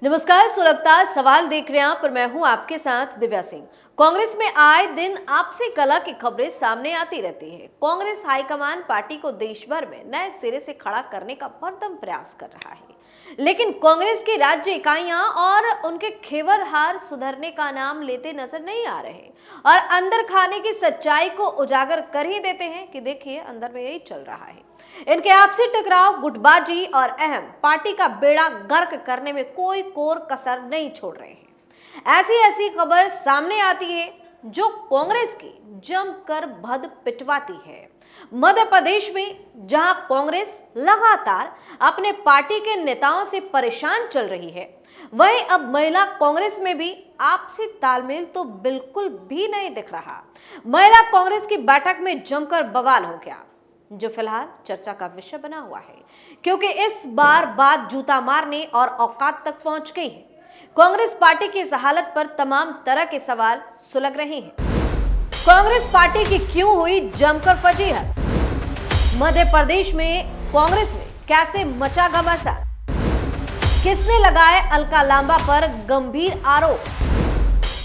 नमस्कार, सुलगता सवाल देख रहे हैं आप और मैं हूं आपके साथ दिव्या सिंह। कांग्रेस में आए दिन आपसी कलह की खबरें सामने आती रहती है। कांग्रेस हाईकमान पार्टी को देश भर में नए सिरे से खड़ा करने का भरदम प्रयास कर रहा है, लेकिन कांग्रेस की राज्य इकाइयां और उनके खेवर हार सुधरने का नाम लेते नजर नहीं आ रहे और अंदर खाने की सच्चाई को उजागर कर ही देते हैं कि देखिए अंदर में यही चल रहा है। इनके आपसी टकराव, गुटबाजी और अहम पार्टी का बेड़ा गर्क करने में कोई कोर कसर नहीं छोड़ रहे हैं। ऐसी ऐसी खबर सामने आती है जो कांग्रेस की जमकर भद पिटवाती है। मध्य प्रदेश में जहां कांग्रेस लगातार अपने पार्टी के नेताओं से परेशान चल रही है, वहीं अब महिला कांग्रेस में भी आपसी तालमेल तो बिल्कुल भी नहीं दिख रहा। महिला कांग्रेस की बैठक में जमकर बवाल हो गया, जो फिलहाल चर्चा का विषय बना हुआ है, क्योंकि इस बार बात जूता मारने और औकात तक पहुंच गई है। कांग्रेस पार्टी की इस हालत पर तमाम तरह के सवाल सुलग रहे हैं। कांग्रेस पार्टी की क्यों हुई जमकर फजीहत? मध्य प्रदेश में कांग्रेस में कैसे मचा घमासान? किसने लगाए अलका लांबा पर गंभीर आरोप?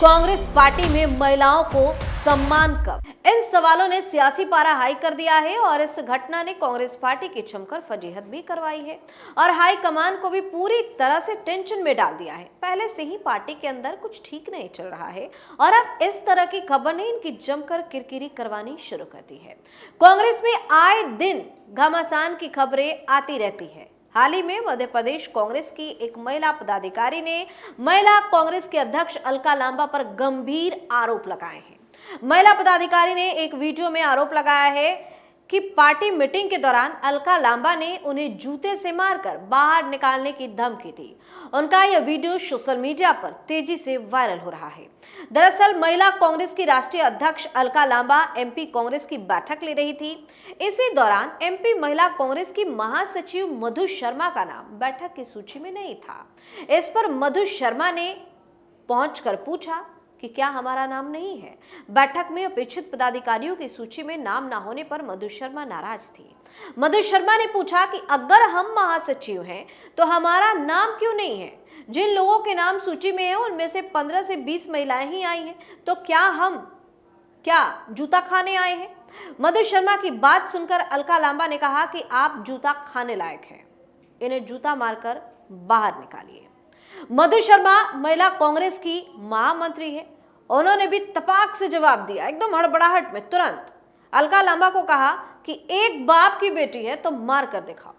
कांग्रेस पार्टी में महिलाओं को सम्मान कब? इन सवालों ने सियासी पारा हाई कर दिया है और इस घटना ने कांग्रेस पार्टी की जमकर फजीहत भी करवाई है और हाई कमान को भी पूरी तरह से टेंशन में डाल दिया है। पहले से ही पार्टी के अंदर कुछ ठीक नहीं चल रहा है और अब इस तरह की खबर ने इनकी जमकर किरकिरी करवानी शुरू कर दी है। कांग्रेस में आए दिन घमासान की खबरें आती रहती है। हाल ही में मध्य प्रदेश कांग्रेस की एक महिला पदाधिकारी ने महिला कांग्रेस के अध्यक्ष अलका लांबा पर गंभीर आरोप लगाए हैं। महिला पदाधिकारी ने एक वीडियो में आरोप लगाया है कि पार्टी मीटिंग के दौरान अलका लांबा ने उन्हें जूते से मारकर बाहर निकालने की धमकी दी। उनका यह वीडियो सोशल मीडिया पर तेजी से वायरल हो रहा है। दरअसल महिला कांग्रेस की राष्ट्रीय अध्यक्ष अलका लांबा एमपी कांग्रेस की बैठक ले रही थी। इसी दौरान एमपी महिला कांग्रेस की महासचिव मधु शर्मा का नाम बैठक की सूची में नहीं था। इस पर मधु शर्मा ने पहुंचकर पूछा कि क्या हमारा नाम नहीं है? बैठक में अपेक्षित पदाधिकारियों की सूची में नाम ना होने पर मधु शर्मा नाराज थी। मधु शर्मा ने पूछा कि अगर हम महासचिव हैं तो हमारा नाम क्यों नहीं है? जिन लोगों के नाम सूची में है उनमें से 15 से 20 महिलाएं ही आई हैं, तो क्या जूता खाने आए हैं? मधु शर्मा की बात सुनकर अलका लांबा ने कहा कि आप जूता खाने लायक हैं, इन्हें जूता मारकर बाहर निकालिए। मधु शर्मा महिला कांग्रेस की महामंत्री है। उन्होंने भी तपाक से जवाब दिया, एकदम हड़बड़ाहट में तुरंत अलका लांबा को कहा कि एक बाप की बेटी है तो मार कर दिखाओ।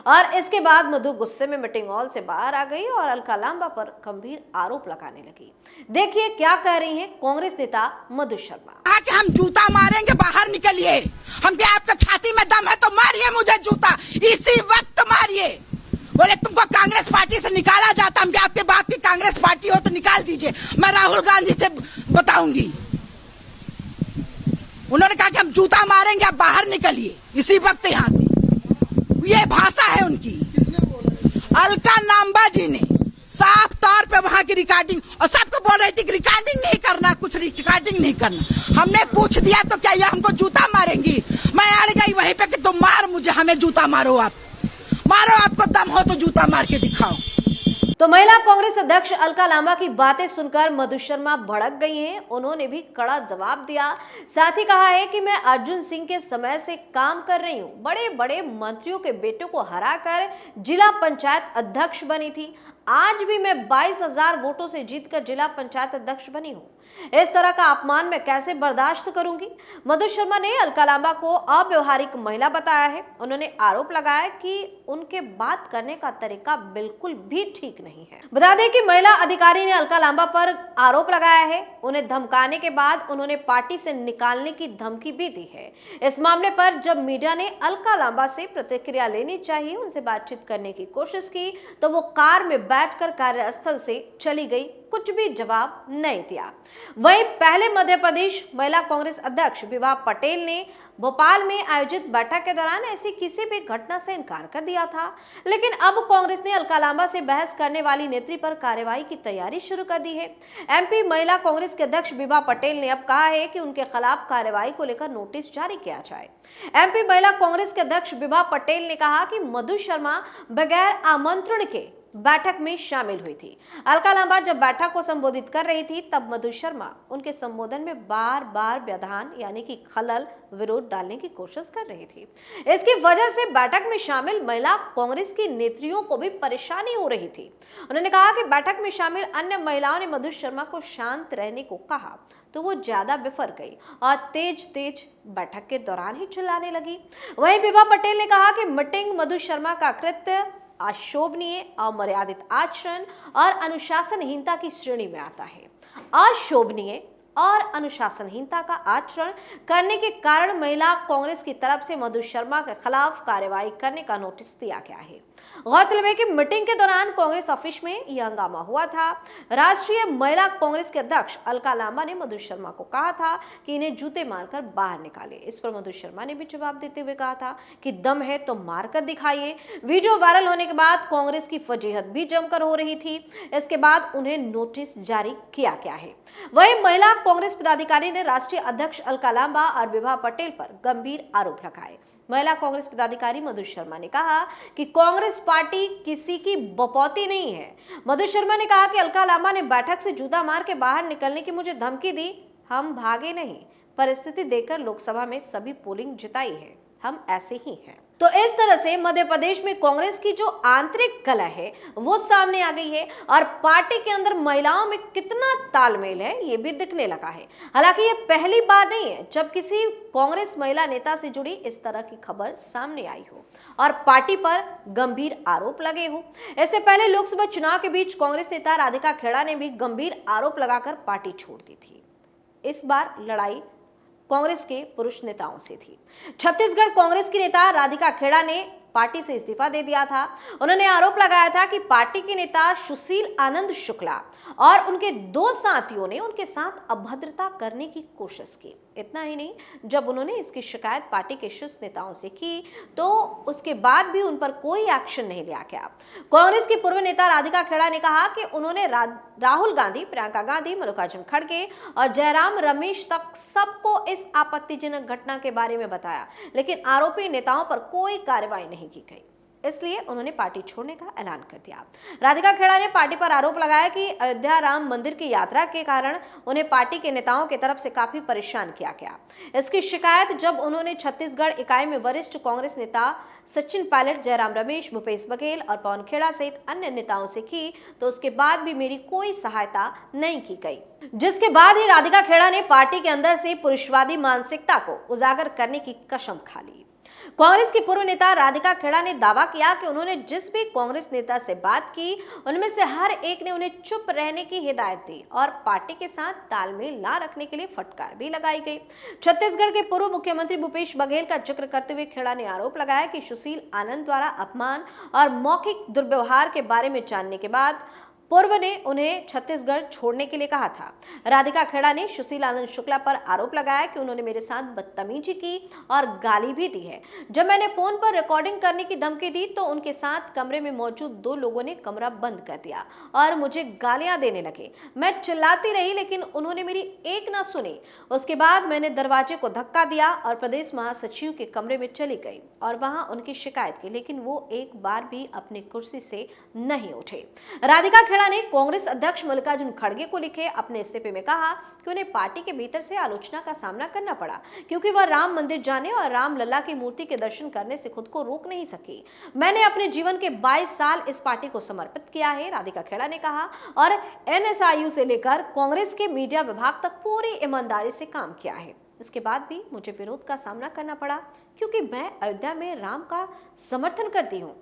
और इसके बाद मधु गुस्से में मीटिंग हॉल से बाहर आ गई और अलका लांबा पर गंभीर आरोप लगाने लगी। देखिए क्या कह रही हैं कांग्रेस नेता मधु शर्मा। कि हम जूता मारेंगे, बाहर निकलिए। हम क्या आपका छाती में दम है तो मारिए मुझे जूता, इसी वक्त मारिए। बोले तुमको कांग्रेस पार्टी से निकाला जाता, हम क्या आपके बाप की कांग्रेस पार्टी हो तो निकाल दीजिए, मैं राहुल गांधी से बताऊंगी। उन्होंने कहा कि हम जूता मारेंगे, आप बाहर निकलिए इसी वक्त यहाँ से। ये भाषा है उनकी। अलका लांबा जी ने साफ तौर पे वहाँ की रिकॉर्डिंग, और सबको बोल रही थी कि रिकॉर्डिंग नहीं करना, कुछ रिकॉर्डिंग नहीं करना। हमने पूछ दिया तो क्या ये हमको जूता मारेंगी? मैं अड़ गई वहीं पे कि तुम मार मुझे, हमें जूता मारो, आप मारो, आपको दम हो तो जूता मार के दिखाओ। तो महिला कांग्रेस अध्यक्ष अलका लांबा की बातें सुनकर मधु शर्मा भड़क गई हैं। उन्होंने भी कड़ा जवाब दिया। साथ ही कहा है कि मैं अर्जुन सिंह के समय से काम कर रही हूं, बड़े बड़े मंत्रियों के बेटों को हराकर जिला पंचायत अध्यक्ष बनी थी। आज भी मैं 22,000 वोटों से जीतकर जिला पंचायत अध्यक्ष बनी हूं। इस तरह का अपमान मैं कैसे बर्दाश्त करूंगी? मधु शर्मा ने अलका लांबा को अव्यवहारिक महिला बताया है। उन्होंने आरोप लगाया कि उनके बात करने का तरीका बिल्कुल भी ठीक नहीं है। बता दें कि महिला अधिकारी ने अलका लांबा पर आरोप लगाया है। उन्हें धमकाने के बाद उन्होंने पार्टी से निकालने की धमकी भी दी है। इस मामले पर जब मीडिया ने अलका लांबा से प्रतिक्रिया लेनी चाहिए, उनसे बातचीत करने की कोशिश की, तो वो कार में बैठकर कार्यस्थल से चली गई, कुछ भी जवाब नहीं दिया। वहीं पहले मध्य प्रदेश महिला कांग्रेस अध्यक्ष विभा पटेल ने भोपाल में आयोजित बैठक के दौरान ऐसी किसी भी घटना से इनकार कर दिया था, लेकिन अब कांग्रेस ने अलका लांबा से बहस करने वाली नेत्री पर कार्रवाई की तैयारी शुरू कर दी है। एमपी महिला कांग्रेस के अध्यक्ष विभा पटेल ने अब कहा है कि उनके खिलाफ कार्रवाई को लेकर नोटिस जारी किया जाए। एमपी महिला कांग्रेस के अध्यक्ष विभा पटेल ने कहा कि मधु शर्मा बगैर आमंत्रण के बैठक में शामिल हुई थी। अलका लांबा जब बैठक को संबोधित कर रही थी तब मधु शर्मा उनके संबोधन में बार बार व्यवधान यानी कि खलल विरोध डालने की कोशिश कर रही थी। इसकी वजह से बैठक में शामिल महिला कांग्रेस की नेत्रियों को भी परेशानी हो रही थी। उन्होंने कहा कि बैठक में शामिल अन्य महिलाओं ने मधु शर्मा को शांत रहने को कहा तो वो ज्यादा बिफर गई और तेज बैठक के दौरान ही चिल्लाने लगी। वहीं विभा पटेल ने कहा कि मीटिंग मधु शर्मा का कृत्य अशोभनीय, अमर्यादित आचरण और अनुशासनहीनता की श्रेणी में आता है। अशोभनीय और अनुशासनहीनता का आचरण करने के कारण महिला कांग्रेस की तरफ से मधु शर्मा के खिलाफ कार्रवाई करने का नोटिस दिया गया है। गौरतलब है कि मीटिंग के दौरान कांग्रेस ऑफिस में यह हंगामा हुआ था। राष्ट्रीय महिला कांग्रेस के अध्यक्ष अलका लांबा ने मधु शर्मा को कहा था कि इन्हें जूते मारकर बाहर निकाले। इस पर मधु शर्मा ने भी जवाब देते हुए कहा था कि दम है तो मारकर दिखाइए। वीडियो वायरल होने के बाद कांग्रेस की फजीहत भी जमकर हो रही थी। इसके बाद उन्हें नोटिस जारी किया गया है। वहीं महिला कांग्रेस पदाधिकारी ने राष्ट्रीय अध्यक्ष अलका लांबा और विभा पटेल पर गंभीर आरोप लगाए। महिला कांग्रेस पदाधिकारी मधु शर्मा ने कहा कि कांग्रेस पार्टी किसी की बपौती नहीं है। मधु शर्मा ने कहा कि अलका लांबा ने बैठक से जूता मार के बाहर निकलने की मुझे धमकी दी। हम भागे नहीं, परिस्थिति देखकर लोकसभा में सभी पोलिंग जिताई है, हम ऐसे ही हैं। तो इस तरह से मध्य प्रदेश में कांग्रेस की जो आंतरिक कलह है वो सामने आ गई है और पार्टी के अंदर महिलाओं में कितना तालमेल है ये भी दिखने लगा है। हालांकि ये पहली बार नहीं है जब किसी कांग्रेस महिला नेता से जुड़ी इस तरह की खबर सामने आई हो और पार्टी पर गंभीर आरोप लगे हो। इससे पहले लोकसभा चुनाव के बीच कांग्रेस नेता राधिका खेड़ा ने भी गंभीर आरोप लगाकर पार्टी छोड़ दी थी। इस बार लड़ाई कांग्रेस के पुरुष नेताओं से थी। छत्तीसगढ़ कांग्रेस की नेता राधिका खेड़ा ने पार्टी से इस्तीफा दे दिया था। उन्होंने आरोप लगाया था कि पार्टी के नेता सुशील आनंद शुक्ला और उनके दो साथियों ने उनके साथ अभद्रता करने की कोशिश की। इतना ही नहीं, जब उन्होंने इसकी शिकायत पार्टी के शीर्ष नेताओं से की तो उसके बाद भी उन पर कोई एक्शन नहीं लिया गया। कांग्रेस की पूर्व नेता राधिका खेड़ा ने कहा कि उन्होंने राहुल गांधी, प्रियंका गांधी, मल्लिकार्जुन खड़गे और जयराम रमेश तक सबको इस आपत्तिजनक घटना के बारे में बताया, लेकिन आरोपी नेताओं पर कोई कार्रवाई नहीं की गई। इसलिए उन्होंने पार्टी छोड़ने का ऐलान कर दिया। राधिका खेड़ा ने पार्टी पर आरोप लगाया कि अयोध्या राम मंदिर की यात्रा के कारण उन्हें पार्टी के नेताओं की तरफ से काफी परेशान किया गया। इसकी शिकायत जब उन्होंने छत्तीसगढ़ इकाई में वरिष्ठ कांग्रेस नेता सचिन पायलट, जयराम रमेश, भूपेश बघेल और पवन खेड़ा सहित अन्य नेताओं से की तो उसके बाद भी मेरी कोई सहायता नहीं की गई, जिसके बाद ही राधिका खेड़ा ने पार्टी के अंदर से पुरुषवादी मानसिकता को उजागर करने की कसम खा ली। कांग्रेस की पूर्व नेता राधिका खेड़ा ने दावा किया कि उन्होंने जिस भी कांग्रेस नेता से बात की उनमें से हर एक ने उन्हें चुप रहने की हिदायत दी और पार्टी के साथ तालमेल ना रखने के लिए फटकार भी लगाई गई। छत्तीसगढ़ के पूर्व मुख्यमंत्री भूपेश बघेल का जिक्र करते हुए खेड़ा ने आरोप लगाया कि सुशील आनंद द्वारा अपमान और मौखिक दुर्व्यवहार के बारे में जानने के बाद पूर्व ने उन्हें छत्तीसगढ़ छोड़ने के लिए कहा था। राधिका खेड़ा ने सुशील आनंद शुक्ला पर आरोप लगाया कि उन्होंने मेरे साथ बदतमीजी की और गाली भी दी है। जब मैंने फोन पर रिकॉर्डिंग करने की धमकी दी तो उनके साथ कमरे में मौजूद दो लोगों ने कमरा बंद कर दिया और मुझे गालियां देने लगे। मैं चिल्लाती रही लेकिन उन्होंने मेरी एक ना सुनी। उसके बाद मैंने दरवाजे को धक्का दिया और प्रदेश महासचिव के कमरे में चली गई और वहां उनकी शिकायत की, लेकिन वो एक बार भी अपनी कुर्सी से नहीं उठे। राधिका खेड़ा ने कांग्रेस अध्यक्ष मल्लिकार्जुन खड़गे को लिखे अपने इस्तीफे में कहा कि उन्हें पार्टी के भीतर से आलोचना का सामना करना पड़ा क्योंकि वह राम मंदिर जाने और राम लल्ला की मूर्ति के दर्शन करने से खुद को रोक नहीं सकी। मैंने अपने जीवन के 22 साल इस पार्टी को समर्पित किया है, राधिका खेड़ा ने कहा, और NSIU से लेकर कांग्रेस के मीडिया विभाग तक पूरी ईमानदारी से काम किया है। इसके बाद भी मुझे विरोध का सामना करना पड़ा क्योंकि मैं अयोध्या में राम का समर्थन करती हूँ।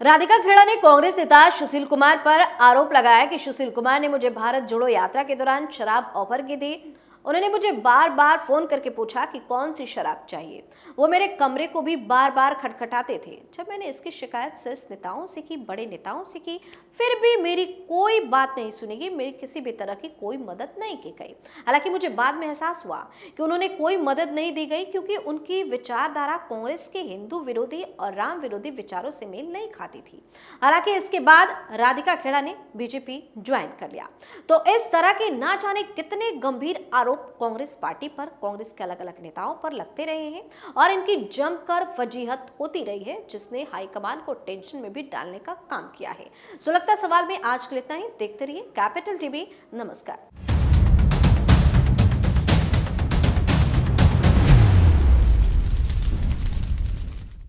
राधिका खेड़ा ने कांग्रेस नेता सुशील कुमार पर आरोप लगाया कि सुशील कुमार ने मुझे भारत जोड़ो यात्रा के दौरान शराब ऑफर की थी। उन्होंने मुझे बार बार फोन करके पूछा कि कौन सी शराब चाहिए। वो मेरे कमरे को भी बार बार खटखटाते थे। जब मैंने इसकी शिकायत शीर्ष नेताओं से की, बड़े नेताओं से की, फिर भी मेरी कोई बात नहीं सुनी गई, मेरी किसी भी तरह की कोई मदद नहीं की गई। हालांकि मुझे बाद में एहसास हुआ कि उन्होंने कोई मदद नहीं दी गई क्योंकि उनकी विचारधारा कांग्रेस के हिंदू विरोधी और राम विरोधी विचारों से मेल नहीं खाती थी। हालांकि इसके बाद राधिका खेड़ा ने बीजेपी ज्वाइन कर लिया। तो इस तरह के ना जाने कितने गंभीर आरोप आरोप कांग्रेस पार्टी पर, कांग्रेस के अलग अलग नेताओं पर लगते रहे हैं और इनकी जमकर वजीहत होती रही है, जिसने हाईकमान को टेंशन में भी डालने का काम किया है। सुलगता सवाल में आज के लिए इतना ही। देखते रहिए कैपिटल टीवी। नमस्कार।